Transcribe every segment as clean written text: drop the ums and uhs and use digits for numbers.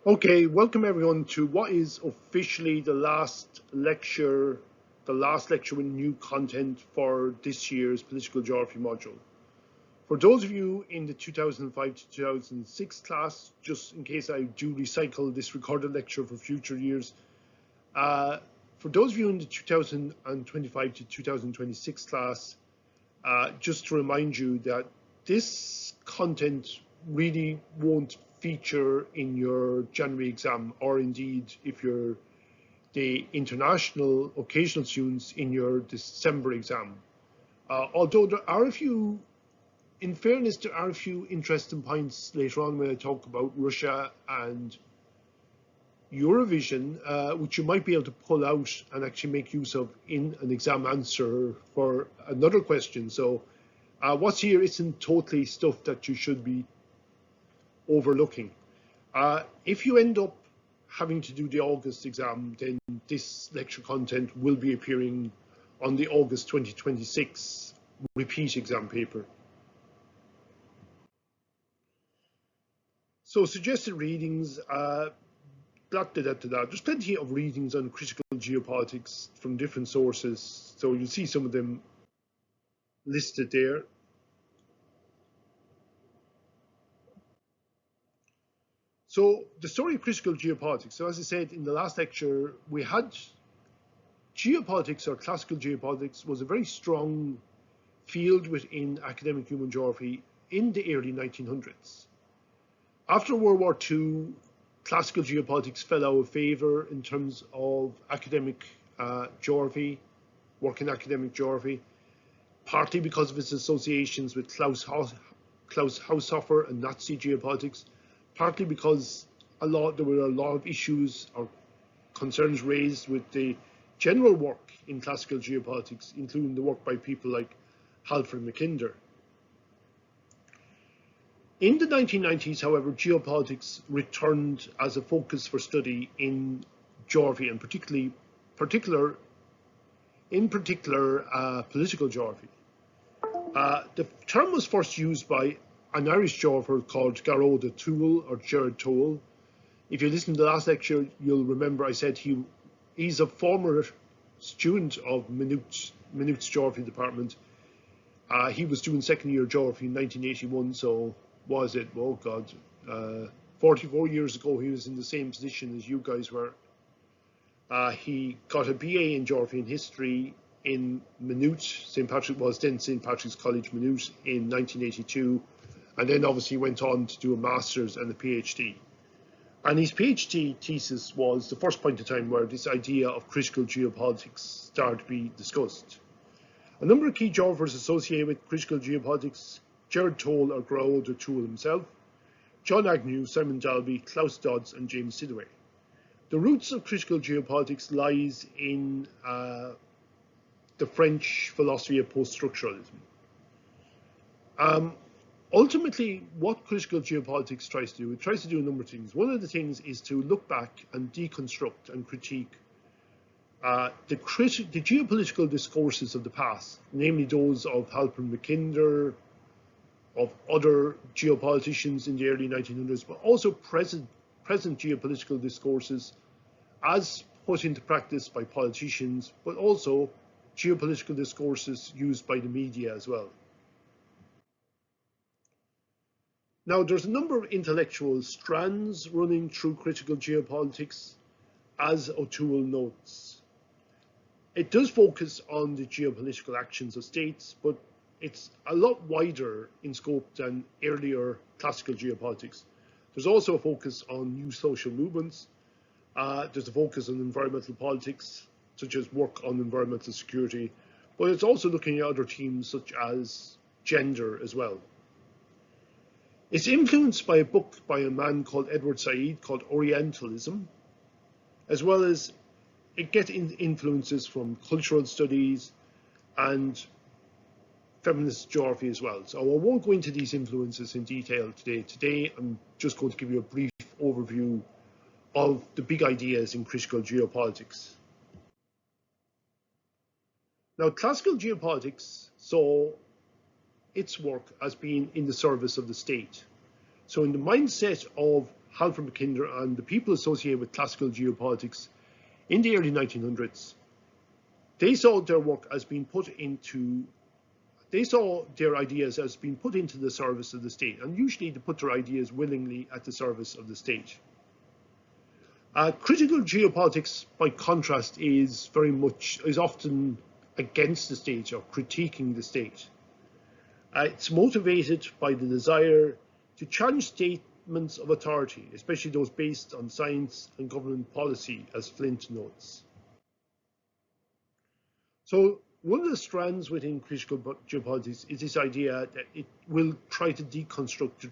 Okay, welcome everyone to what is officially the last lecture with new content for this year's political geography module. For those of you in the 2005 to 2006 class, just in case I do recycle this recorded lecture for future years, for those of you in the 2025 to 2026 class, just to remind you that this content really won't feature in your January exam, or indeed if you're the international occasional students in your December exam. Although there are a few, in fairness, there are a few interesting points later on when I talk about Russia and Eurovision, which you might be able to pull out and actually make use of in an exam answer for another question. So what's here isn't totally stuff that you should be overlooking. If you end up having to do the August exam, then this lecture content will be appearing on the August 2026 repeat exam paper. So suggested readings, there's plenty of readings on critical geopolitics from different sources, so you'll see some of them listed there. So the story of critical geopolitics. So as I said in the last lecture, we had geopolitics, or classical geopolitics, was a very strong field within academic human geography in the early 1900s. After World War II, classical geopolitics fell out of favor in terms of academic geography, work in academic geography, partly because of its associations with Klaus Haushofer and Nazi geopolitics, partly because there were a lot of issues or concerns raised with the general work in classical geopolitics, including the work by people like Halford Mackinder. In the 1990s, however, geopolitics returned as a focus for study in geography, and political geography. The term was first used by an Irish geographer called Garrod O'Toole, or Gerard Toole. If you listen to the last lecture, you'll remember I said he's a former student of Maynooth's geography department. He was doing second year geography in 1981, so was it, oh God, 44 years ago he was in the same position as you guys were. He got a BA in geography and history in Maynooth, St. Patrick's College, Maynooth, in 1982, and then obviously went on to do a master's and a PhD. And his PhD thesis was the first point in time where this idea of critical geopolitics started to be discussed. A number of key geographers associated with critical geopolitics: Gerard Toole, or Garrod O'Toole himself, John Agnew, Simon Dalby, Klaus Dodds, and James Sidaway. The roots of critical geopolitics lies in the French philosophy of post-structuralism. Ultimately, what critical geopolitics tries to do, it tries to do a number of things. One of the things is to look back and deconstruct and critique the geopolitical discourses of the past, namely those of Halpern Mackinder, of other geopoliticians in the early 1900s, but also present geopolitical discourses as put into practice by politicians, but also geopolitical discourses used by the media as well. Now, there's a number of intellectual strands running through critical geopolitics, as O'Toole notes. It does focus on the geopolitical actions of states, but it's a lot wider in scope than earlier classical geopolitics. There's also a focus on new social movements. There's a focus on environmental politics, such as work on environmental security, but it's also looking at other themes such as gender as well. It's influenced by a book by a man called Edward Said called Orientalism, as well as it gets influences from cultural studies and feminist geography as well. So I won't go into these influences in detail today. Today, I'm just going to give you a brief overview of the big ideas in critical geopolitics. Now, classical geopolitics saw its work as being in the service of the state. So in the mindset of Halford Mackinder and the people associated with classical geopolitics in the early 1900s, they saw their work as being put into, they saw their ideas as being put into the service of the state, and usually they put their ideas willingly at the service of the state. Critical geopolitics, by contrast, is often against the state or critiquing the state. It's motivated by the desire to challenge statements of authority, especially those based on science and government policy, as Flint notes. So one of the strands within critical geopolitics is this idea that it will try to deconstruct the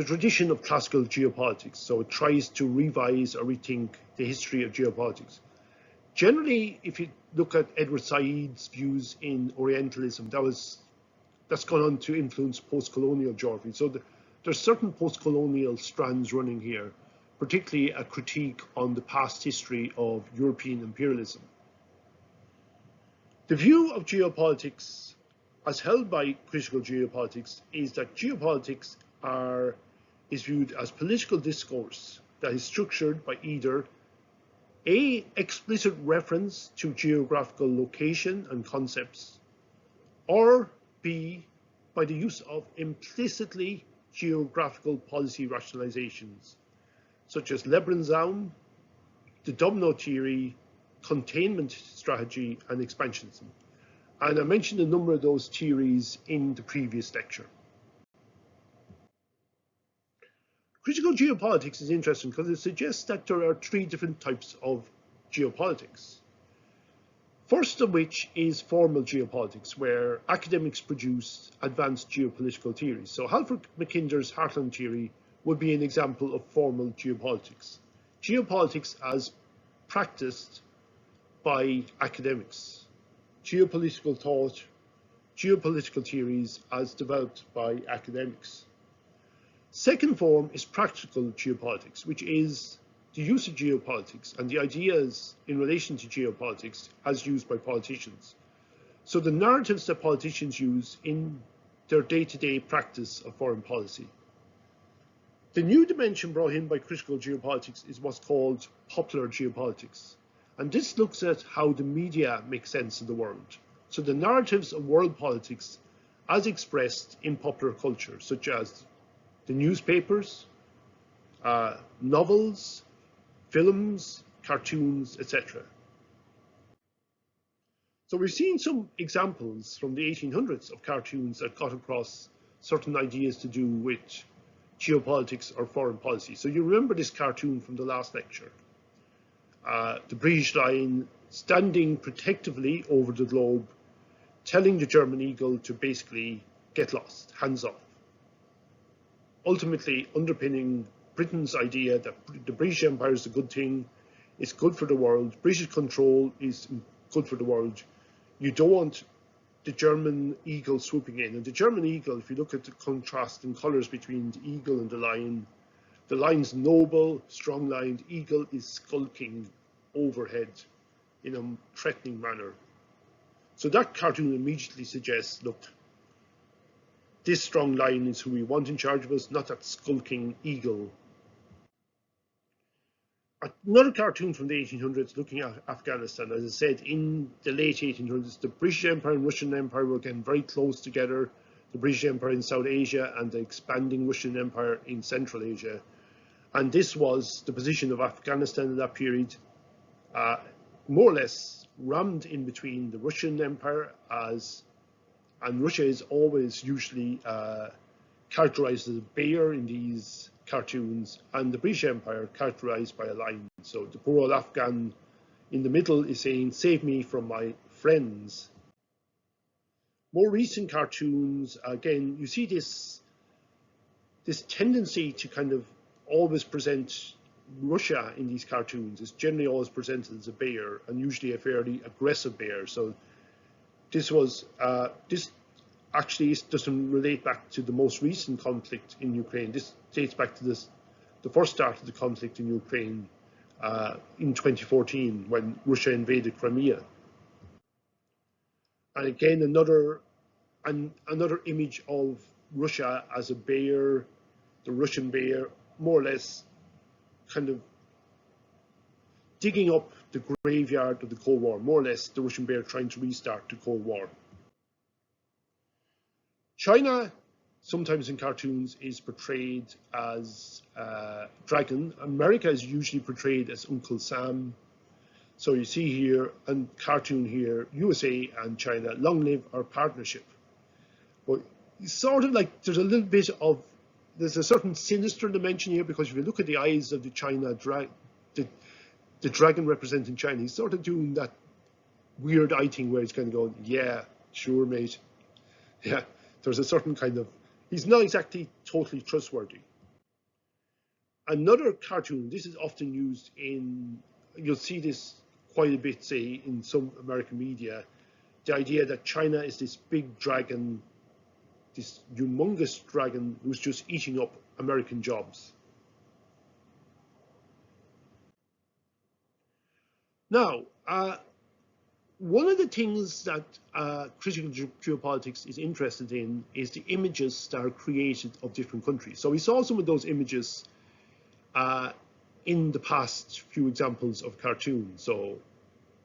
tradition of classical geopolitics. So it tries to revise or rethink the history of geopolitics. Generally, if you look at Edward Said's views in Orientalism, that's gone on to influence post-colonial geography. So there's certain post-colonial strands running here, particularly a critique on the past history of European imperialism. The view of geopolitics, as held by critical geopolitics, is that geopolitics is viewed as political discourse that is structured by either A, explicit reference to geographical location and concepts, or B, by the use of implicitly geographical policy rationalizations, such as Lebensraum, the domino theory, containment strategy, and expansionism. And I mentioned a number of those theories in the previous lecture. Critical geopolitics is interesting because it suggests that there are three different types of geopolitics. First of which is formal geopolitics, where academics produce advanced geopolitical theories. So Halford Mackinder's Heartland theory would be an example of formal geopolitics. Geopolitics as practiced by academics. Geopolitical thought, geopolitical theories as developed by academics. Second form is practical geopolitics, which is the use of geopolitics and the ideas in relation to geopolitics as used by politicians. So the narratives that politicians use in their day-to-day practice of foreign policy. The new dimension brought in by critical geopolitics is what's called popular geopolitics. And this looks at how the media make sense of the world. So the narratives of world politics as expressed in popular culture, such as the newspapers, novels, films, cartoons, etc. So we've seen some examples from the 1800s of cartoons that got across certain ideas to do with geopolitics or foreign policy. So you remember this cartoon from the last lecture. The British Lion standing protectively over the globe, telling the German eagle to basically get lost, hands off. Ultimately underpinning Britain's idea that the British Empire is a good thing, it's good for the world, British control is good for the world. You don't want the German eagle swooping in. And the German eagle, if you look at the contrast in colours between the eagle and the lion's noble, strong-lined, eagle is skulking overhead in a threatening manner. So that cartoon immediately suggests, look, this strong lion is who we want in charge of us, not that skulking eagle. Another cartoon from the 1800s looking at Afghanistan. As I said, in the late 1800s, the British Empire and Russian Empire were getting very close together. The British Empire in South Asia and the expanding Russian Empire in Central Asia. And this was the position of Afghanistan in that period, more or less rammed in between the Russian Empire and Russia is always usually characterized as a bear in these cartoons, and the British Empire characterized by a lion. So the poor old Afghan in the middle is saying, save me from my friends. More recent cartoons, again, you see this tendency to kind of always present Russia in these cartoons. It's generally always presented as a bear, and usually a fairly aggressive bear. So this actually doesn't relate back to the most recent conflict in Ukraine. This dates back to the first start of the conflict in Ukraine in 2014 when Russia invaded Crimea. And again, another image of Russia as a bear, the Russian bear more or less kind of digging up the graveyard of the Cold War, more or less the Russian bear trying to restart the Cold War. China, sometimes in cartoons, is portrayed as dragon. America is usually portrayed as Uncle Sam. So you see here, and cartoon here, USA and China, long live our partnership. But it's sort of like there's a little bit of, there's a certain sinister dimension here, because if you look at the eyes of the China the dragon representing China, he's sort of doing that weird eye thing where he's kind of going, yeah, sure, mate. Yeah, there's a certain kind of, he's not exactly totally trustworthy. Another cartoon, this is often used in, you'll see this quite a bit, say, in some American media, the idea that China is this big dragon, this humongous dragon who's just eating up American jobs. Now, one of the things that critical geopolitics is interested in is the images that are created of different countries. So we saw some of those images in the past few examples of cartoons. So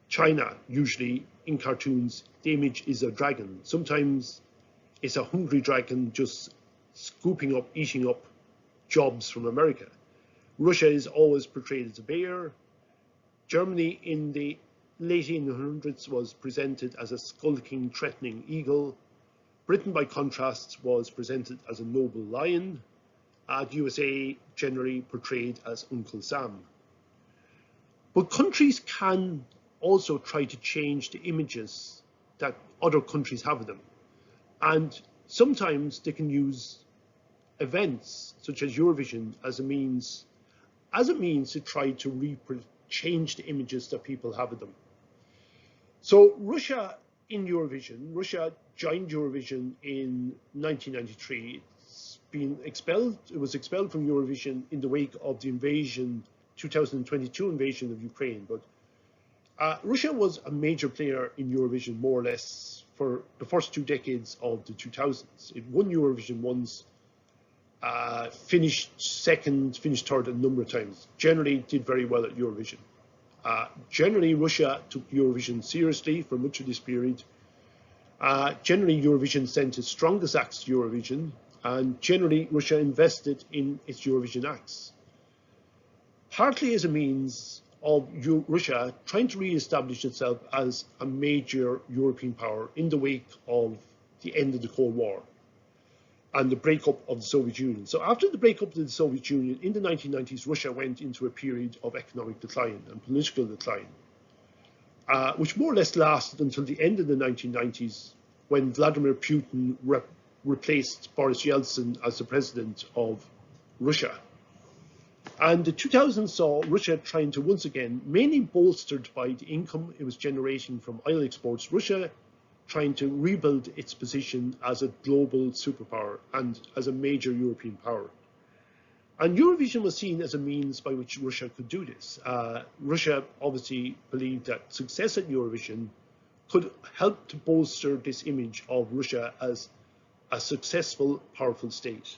China, usually in cartoons, the image is a dragon. Sometimes it's a hungry dragon just scooping up, eating up jobs from America. Russia is always portrayed as a bear. Germany in the late 1800s was presented as a skulking, threatening eagle. Britain, by contrast, was presented as a noble lion. The USA generally portrayed as Uncle Sam. But countries can also try to change the images that other countries have of them. And sometimes they can use events such as Eurovision as a means to try to change the images that people have of them. So Russia in Eurovision, Russia joined Eurovision in 1993. It's been expelled, it was expelled from Eurovision in the wake of the 2022 invasion of Ukraine. But Russia was a major player in Eurovision, more or less, for the first 2 decades of the 2000s. It won Eurovision once, finished second, finished third a number of times. Generally did very well at Eurovision. Generally, Russia took Eurovision seriously for much of this period. Generally, Eurovision sent its strongest acts to Eurovision, and generally, Russia invested in its Eurovision acts. Partly as a means of Russia trying to re-establish itself as a major European power in the wake of the end of the Cold War and the breakup of the Soviet Union. So after the breakup of the Soviet Union in the 1990s, Russia went into a period of economic decline and political decline, which more or less lasted until the end of the 1990s, when Vladimir Putin replaced Boris Yeltsin as the president of Russia. And the 2000s saw Russia trying to once again, mainly bolstered by the income it was generating from oil exports, Russia trying to rebuild its position as a global superpower and as a major European power. And Eurovision was seen as a means by which Russia could do this. Russia obviously believed that success at Eurovision could help to bolster this image of Russia as a successful, powerful state.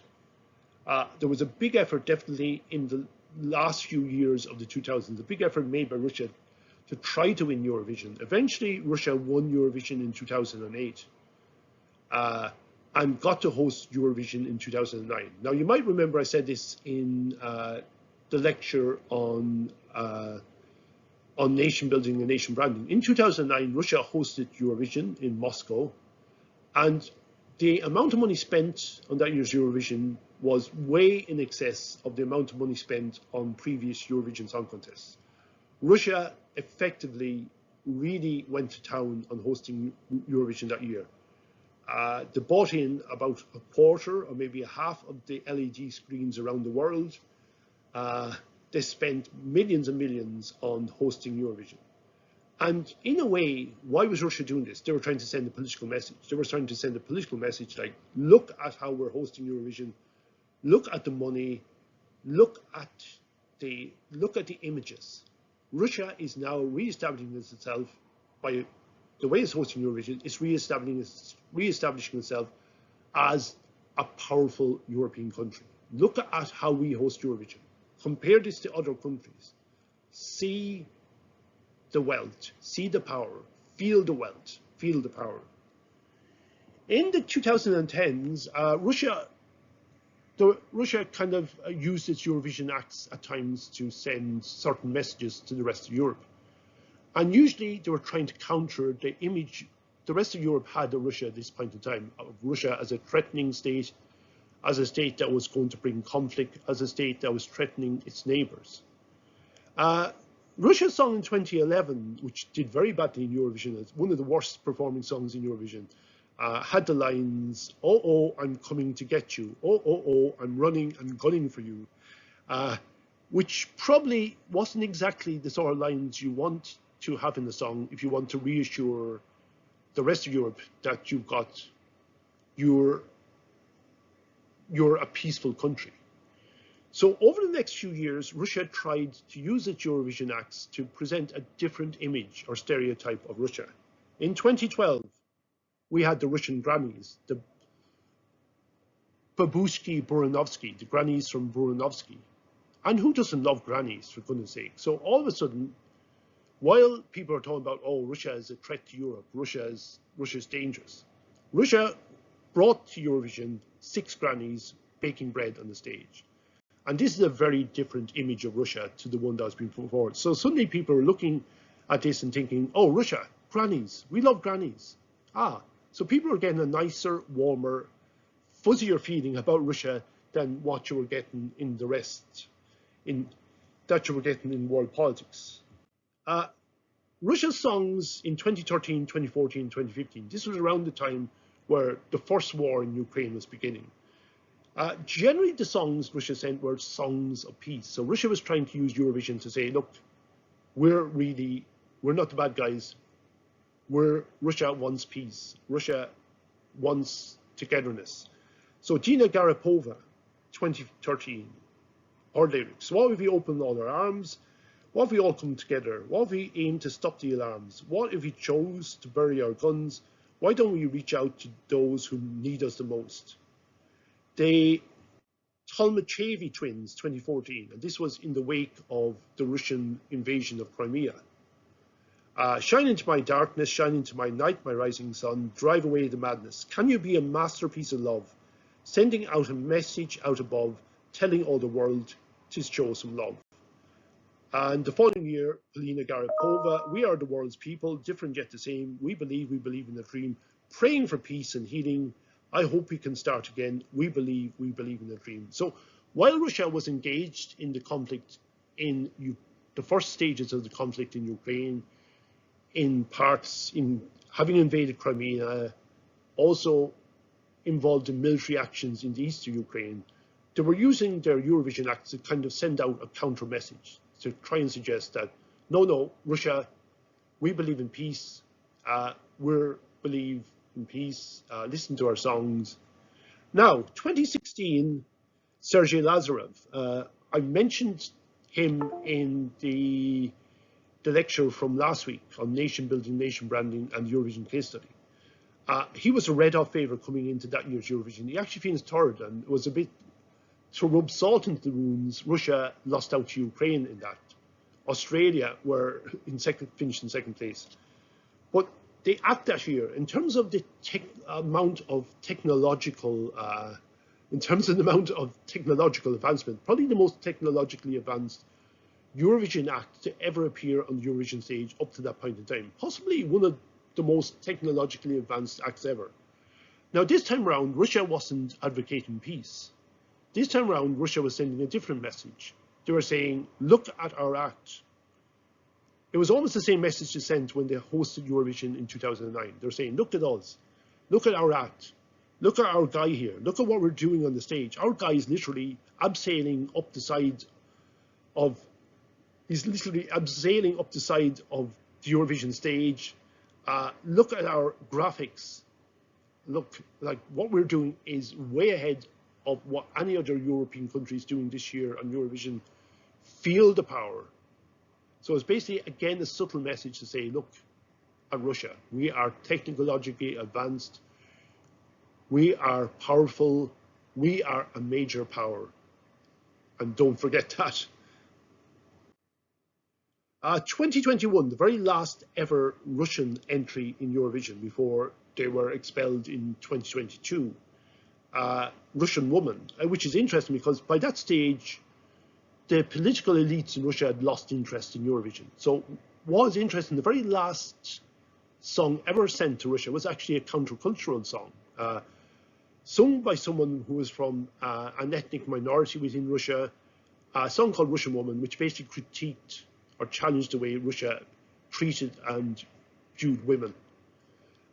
There was a big effort, definitely in the last few years of the 2000s, a big effort made by Russia to try to win Eurovision. Eventually, Russia won Eurovision in 2008 and got to host Eurovision in 2009. Now, you might remember I said this in the lecture on nation building and nation branding. In 2009, Russia hosted Eurovision in Moscow, and the amount of money spent on that year's Eurovision was way in excess of the amount of money spent on previous Eurovision Song Contests. Russia effectively really went to town on hosting Eurovision that year. They bought in about a quarter or maybe a half of the LED screens around the world. They spent millions and millions on hosting Eurovision. And in a way, why was Russia doing this? They were trying to send a political message. They were trying to send a political message like, look at how we're hosting Eurovision, look at the money, look at the images. Russia is now re-establishing itself by the way it's hosting Eurovision. It's re-establishing itself as a powerful European country. look at how we host Eurovision. Compare this to other countries. See the wealth, see the power, feel the wealth, feel the power. In the 2010s, Russia kind of used its Eurovision acts at times to send certain messages to the rest of Europe. And usually they were trying to counter the image the rest of Europe had of Russia at this point in time, of Russia as a threatening state, as a state that was going to bring conflict, as a state that was threatening its neighbors. Russia's song in 2011, which did very badly in Eurovision, it's one of the worst performing songs in Eurovision, had the lines, "Oh, oh, I'm coming to get you. Oh, oh, oh, I'm running and gunning for you," which probably wasn't exactly the sort of lines you want to have in the song if you want to reassure the rest of Europe that you're a peaceful country. So over the next few years, Russia tried to use its Eurovision acts to present a different image or stereotype of Russia. In 2012, we had the Russian Grammys, the Babushki Buranovsky, the grannies from Buranovsky. And who doesn't love grannies, for goodness sake? So all of a sudden, while people are talking about, oh, Russia is a threat to Europe, Russia's dangerous, Russia brought to Eurovision 6 grannies baking bread on the stage. And this is a very different image of Russia to the one that has been put forward. So suddenly people are looking at this and thinking, oh, Russia, grannies, we love grannies. So people are getting a nicer, warmer, fuzzier feeling about Russia than what you were getting in the rest, that you were getting in world politics. Russia's songs in 2013, 2014, 2015, this was around the time where the first war in Ukraine was beginning. Generally, the songs Russia sent were songs of peace. So Russia was trying to use Eurovision to say, look, we're not the bad guys. Russia wants peace. Russia wants togetherness. So Dina Garipova, 2013, her lyrics. What if we open all our arms? What if we all come together? What if we aim to stop the alarms? What if we chose to bury our guns? Why don't we reach out to those who need us the most? The Tolmachevi twins, 2014, and this was in the wake of the Russian invasion of Crimea. Shine into my darkness, shine into my night, my rising sun, drive away the madness. Can you be a masterpiece of love, sending out a message out above, telling all the world to show some love? And the following year, Polina Garipova, we are the world's people, different yet the same. We believe in the dream, praying for peace and healing. I hope we can start again. We believe in the dream. So while Russia was engaged in the conflict, in the first stages of the conflict in Ukraine, in having invaded Crimea, also involved in military actions in the east of Ukraine, they were using their Eurovision acts to kind of send out a counter message, to try and suggest that, no, Russia, we believe in peace, we believe in peace, listen to our songs. Now, 2016, Sergei Lazarev, I mentioned him in the lecture from last week on nation building, nation branding, and Eurovision case study. He was a red-hot favourite coming into that year's Eurovision. He actually finished third, and it was a bit to rub salt into the wounds. Russia lost out to Ukraine in that. Australia were finished in second place. But the act that year, in terms of the amount of technological advancement, probably the most technologically advanced Eurovision act to ever appear on the Eurovision stage up to that point in time. Possibly one of the most technologically advanced acts ever. Now, this time around, Russia wasn't advocating peace. This time around, Russia was sending a different message. They were saying, look at our act. It was almost the same message they sent when they hosted Eurovision in 2009. They're saying, look at us. Look at our act. Look at our guy here. Look at what we're doing on the stage. Our guy is literally abseiling up the side of the Eurovision stage. Look at our graphics. Look, like what we're doing is way ahead of what any other European country is doing this year on Eurovision. Feel the power. So it's basically, again, a subtle message to say, look at Russia. We are technologically advanced. We are powerful. We are a major power. and don't forget that. 2021, the very last ever Russian entry in Eurovision before they were expelled in 2022. Russian woman, which is interesting because by that stage, the political elites in Russia had lost interest in Eurovision. So what was interesting, the very last song ever sent to Russia was actually a countercultural song, sung by someone who was from an ethnic minority within Russia, a song called Russian Woman, which basically critiqued or challenged the way Russia treated and viewed women.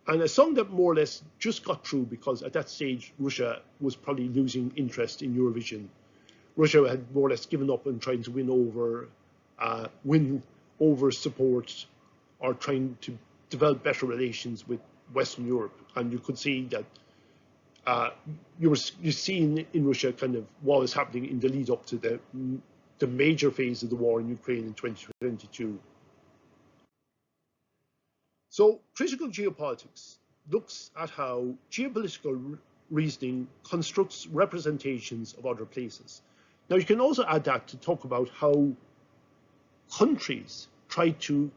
And a song that more or less just got through because at that stage, Russia was probably losing interest in Eurovision. Russia had more or less given up on trying to win over support or trying to develop better relations with Western Europe. And you could see that you're seeing in Russia kind of what was happening in the lead up to the major phase of the war in Ukraine in 2022. So critical geopolitics looks at how geopolitical reasoning constructs representations of other places. Now you can also add that to talk about how countries try to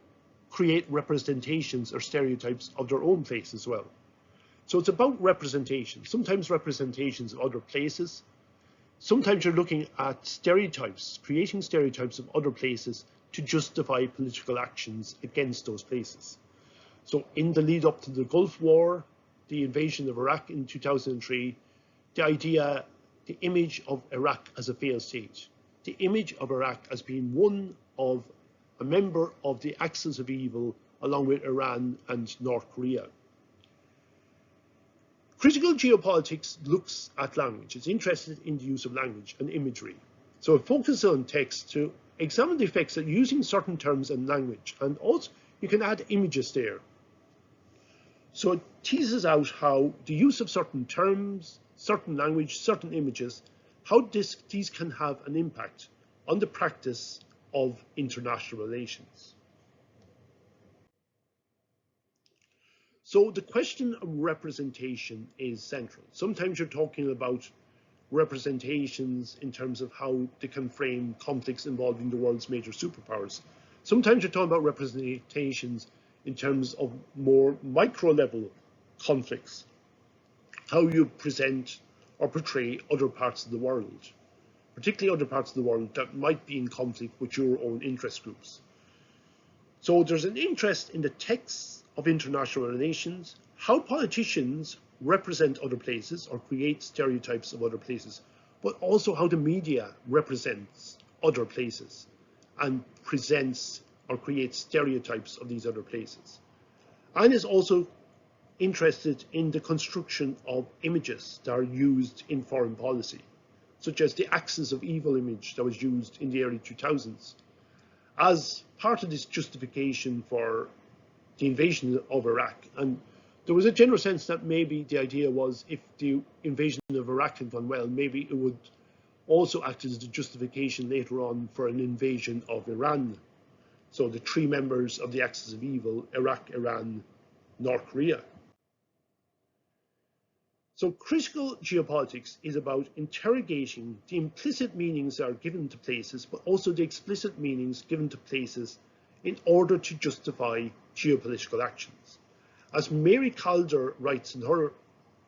create representations or stereotypes of their own place as well. So it's about representation, sometimes representations of other places. Sometimes you're looking at stereotypes, creating stereotypes of other places to justify political actions against those places. So in the lead up to the Gulf War, the invasion of Iraq in 2003, the image of Iraq as a failed state, the image of Iraq as being one of a member of the axis of evil along with Iran and North Korea. Critical geopolitics looks at language. It's interested in the use of language and imagery. So it focuses on text to examine the effects of using certain terms and language. And also you can add images there. So it teases out how the use of certain terms, certain language, certain images, how these can have an impact on the practice of international relations. So the question of representation is central. Sometimes you're talking about representations in terms of how they can frame conflicts involving the world's major superpowers. Sometimes you're talking about representations in terms of more micro level conflicts, how you present or portray other parts of the world, particularly other parts of the world that might be in conflict with your own interest groups. So there's an interest in the texts of international relations, how politicians represent other places or create stereotypes of other places, but also how the media represents other places and presents or creates stereotypes of these other places. And is also interested in the construction of images that are used in foreign policy, such as the axis of evil image that was used in the early 2000s as part of this justification for the invasion of Iraq. And there was a general sense that maybe the idea was if the invasion of Iraq had gone well, maybe it would also act as the justification later on for an invasion of Iran. So the three members of the axis of evil, Iraq, Iran, North Korea. So critical geopolitics is about interrogating the implicit meanings that are given to places, but also the explicit meanings given to places in order to justify geopolitical actions. As Mary Calder writes in her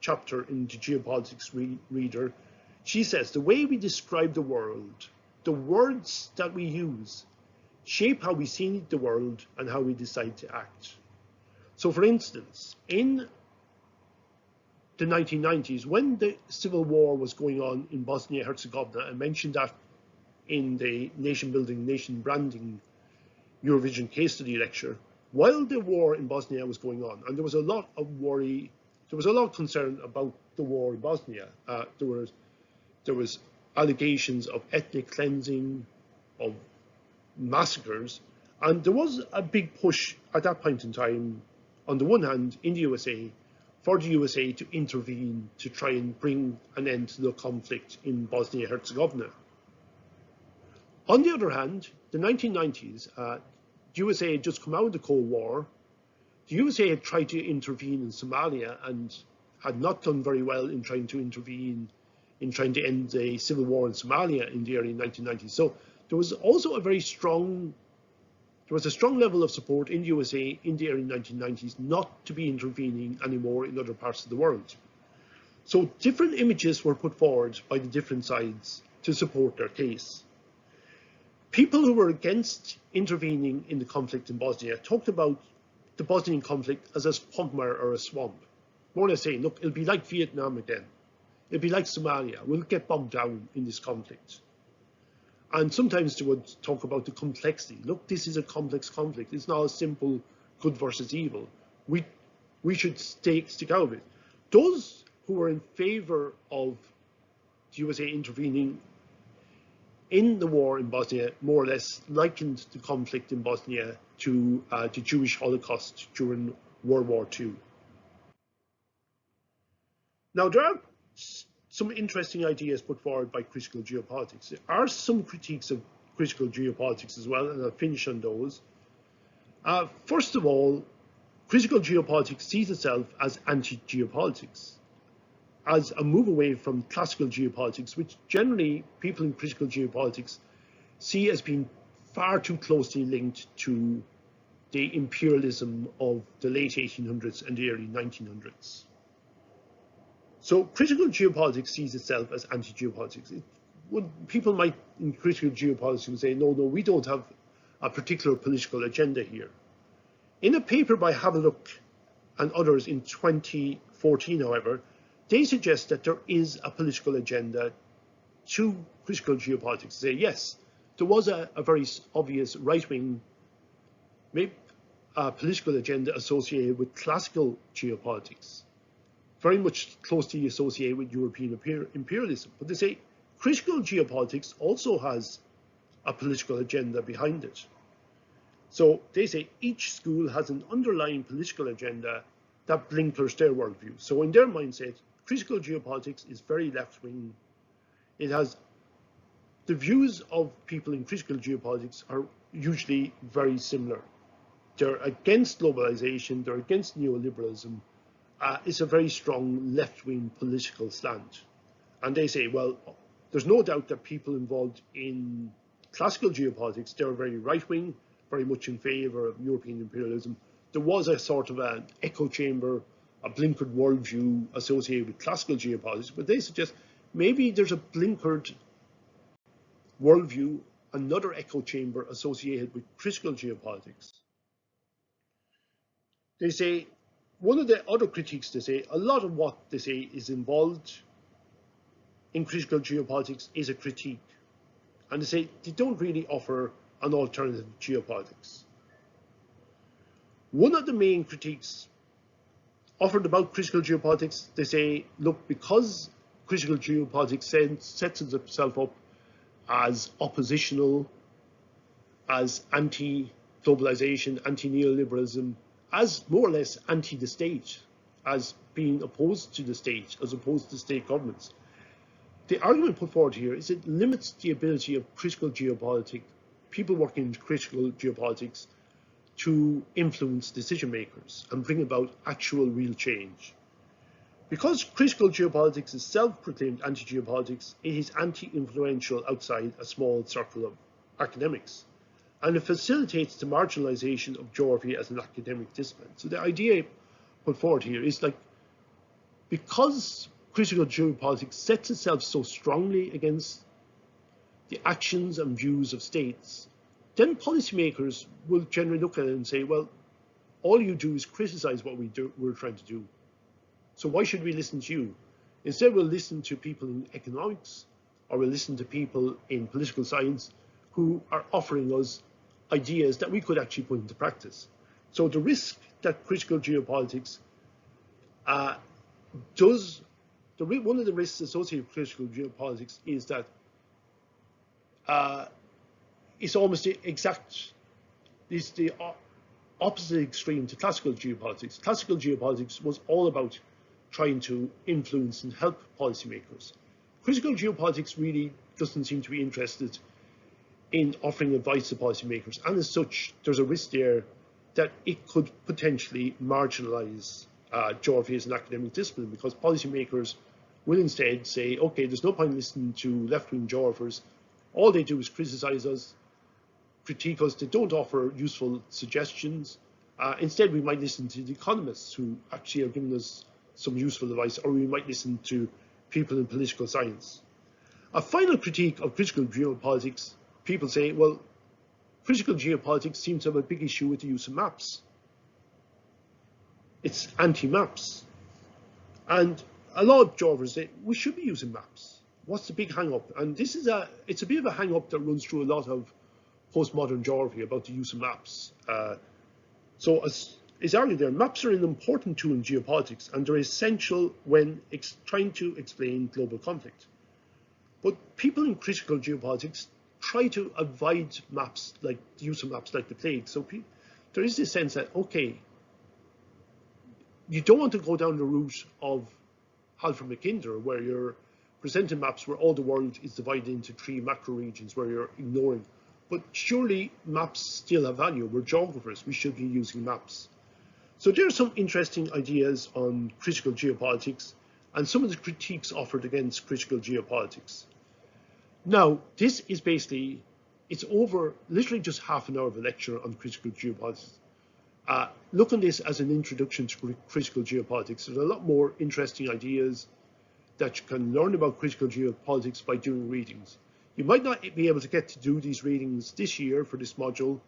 chapter in the Geopolitics Reader, she says, the way we describe the world, the words that we use, shape how we see the world and how we decide to act. So for instance, in the 1990s, when the civil war was going on in Bosnia-Herzegovina, I mentioned that in the nation building, nation branding Eurovision case study lecture, while the war in Bosnia was going on, and there was a lot of worry, there was a lot of concern about the war in Bosnia. There was allegations of ethnic cleansing, of massacres, and there was a big push at that point in time, on the one hand, in the USA, for the USA to intervene to try and bring an end to the conflict in Bosnia-Herzegovina. On the other hand, the 1990s, the USA had just come out of the Cold War. The USA had tried to intervene in Somalia and had not done very well in trying to intervene in trying to end the civil war in Somalia in the early 1990s. So there was also a very strong, there was a strong level of support in the USA in the early 1990s not to be intervening anymore in other parts of the world. So different images were put forward by the different sides to support their case. People who were against intervening in the conflict in Bosnia talked about the Bosnian conflict as a quagmire or a swamp. More or less saying, look, it'll be like Vietnam again. It'll be like Somalia. We'll get bogged down in this conflict. And sometimes they would talk about the complexity. Look, this is a complex conflict. It's not a simple good versus evil. We should stick out of it. Those who were in favor of the USA intervening in the war in Bosnia more or less likened the conflict in Bosnia to the Jewish Holocaust during World War II. Now, there are some interesting ideas put forward by critical geopolitics. There are some critiques of critical geopolitics as well, and I'll finish on those. First of all, critical geopolitics sees itself as anti-geopolitics, as a move away from classical geopolitics, which generally people in critical geopolitics see as being far too closely linked to the imperialism of the late 1800s and the early 1900s. So critical geopolitics sees itself as anti-geopolitics. People might, in critical geopolitics, say, no, we don't have a particular political agenda here. In a paper by Havelock and others in 2014, however, they suggest that there is a political agenda to critical geopolitics. Say, yes, there was a very obvious right-wing political agenda associated with classical geopolitics, very much closely associated with European imperialism. But they say critical geopolitics also has a political agenda behind it. So they say each school has an underlying political agenda that blinkers their worldview. So in their mindset, critical geopolitics is very left-wing. It has the views of people in critical geopolitics are usually very similar. They're against globalization, they're against neoliberalism. It's a very strong left-wing political slant. And they say, well, there's no doubt that people involved in classical geopolitics, they're very right-wing, very much in favor of European imperialism. There was a sort of an echo chamber, a blinkered worldview associated with classical geopolitics, but they suggest maybe there's a blinkered worldview, another echo chamber associated with critical geopolitics. They say, one of the other critiques, they say, a lot of what they say is involved in critical geopolitics is a critique. And they say they don't really offer an alternative to geopolitics. One of the main critiques offered about critical geopolitics, they say, look, because critical geopolitics sets itself up as oppositional, as anti-globalization, anti-neoliberalism, as more or less anti the state, as being opposed to the state, as opposed to state governments. The argument put forward here is it limits the ability of critical geopolitics, people working in critical geopolitics, to influence decision makers and bring about actual real change. Because critical geopolitics is self-proclaimed anti-geopolitics, it is anti-influential outside a small circle of academics. And it facilitates the marginalization of geography as an academic discipline. So the idea put forward here is like, because critical geopolitics sets itself so strongly against the actions and views of states, then policymakers will generally look at it and say, well, all you do is criticize what we're trying to do. So why should we listen to you? Instead, we'll listen to people in economics, or we'll listen to people in political science who are offering us ideas that we could actually put into practice. So the risk that critical geopolitics one of the risks associated with critical geopolitics is that it's almost the opposite extreme to classical geopolitics. Classical geopolitics was all about trying to influence and help policymakers. Critical geopolitics really doesn't seem to be interested in offering advice to policymakers, and as such, there's a risk there that it could potentially marginalize geography as an academic discipline, because policymakers will instead say, okay, there's no point listening to left-wing geographers. All they do is criticize us, critique us. They don't offer useful suggestions. Instead, we might listen to the economists who actually are giving us some useful advice, or we might listen to people in political science. A final critique of critical geopolitics, people say, well, critical geopolitics seems to have a big issue with the use of maps. It's anti-maps. And a lot of geographers say, we should be using maps. What's the big hang-up? And it's a bit of a hang-up that runs through a lot of postmodern geography about the use of maps. So as is argued there, maps are an important tool in geopolitics, and they're essential when trying to explain global conflict. But people in critical geopolitics try to avoid maps, like the use of maps like the plague. So there is this sense that, okay, you don't want to go down the route of Halford Mackinder, where you're presenting maps where all the world is divided into 3 macro regions where you're ignoring. But surely maps still have value. We're geographers. We should be using maps. So there are some interesting ideas on critical geopolitics and some of the critiques offered against critical geopolitics. Now, this is basically, it's over literally just half an hour of a lecture on critical geopolitics. Look on this as an introduction to critical geopolitics. There's a lot more interesting ideas that you can learn about critical geopolitics by doing readings. You might not be able to get to do these readings this year for this module,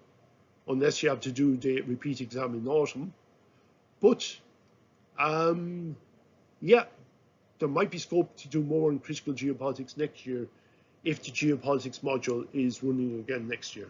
unless you have to do the repeat exam in autumn. But yeah, there might be scope to do more in critical geopolitics next year if the geopolitics module is running again next year.